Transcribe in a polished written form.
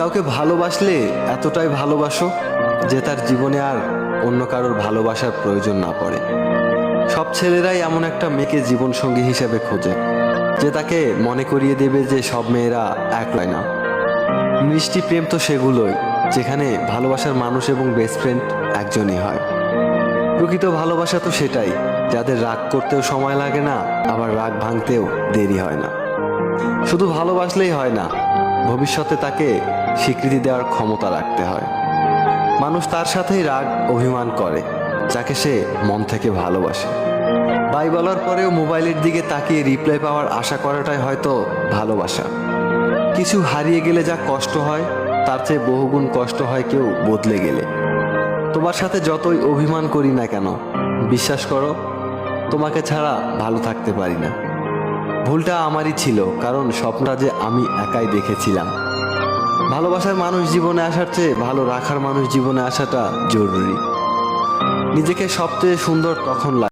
কাউকে ভালোবাসলে এতটাই ভালোবাসো যে তার জীবনে আর অন্য কারোর ভালোবাসার প্রয়োজন না পড়ে। সব ছেলেরাই এমন একটা মেয়েকে জীবনসঙ্গী হিসেবে খোঁজে যে তাকে মনে করিয়ে দেবে যে সব মেয়েরা এক হয় না। মিষ্টি প্রেম তো সেগুলোই যেখানে ভালোবাসার মানুষ এবং বেস্ট ফ্রেন্ড একজনই হয়। প্রকৃত ভালোবাসা তো সেটাই যাদের রাগ করতেও সময় লাগে না, আবার রাগ ভাঙতেও দেরি হয় না। শুধু ভালোবাসলেই হয় না, ভবিষ্যতে তাকে স্বীকৃতি দেওয়ার ক্ষমতা রাখতে হয়। মানুষ তার সাথেই রাগ অভিমান করে যাকে সে মন থেকে ভালোবাসে। বাই বলার পরেও মোবাইলের দিকে তাকিয়ে রিপ্লাই পাওয়ার আশা করাটাই হয়তো ভালোবাসা। কিছু হারিয়ে গেলে যা কষ্ট হয় তার চেয়ে বহুগুণ কষ্ট হয় কেউ বদলে গেলে। তোমার সাথে যতই অভিমান করি না কেন, বিশ্বাস করো তোমাকে ছাড়া ভালো থাকতে পারি না। ভুলটা আমারই ছিল, কারণ স্বপ্নটা যে আমি একাই দেখেছিলাম। ভালোবাসার মানুষ জীবনে আসার চেয়ে ভালো রাখার মানুষ জীবনে আসাটা জরুরি। নিজেকে সবচেয়ে সুন্দর তখন লাগে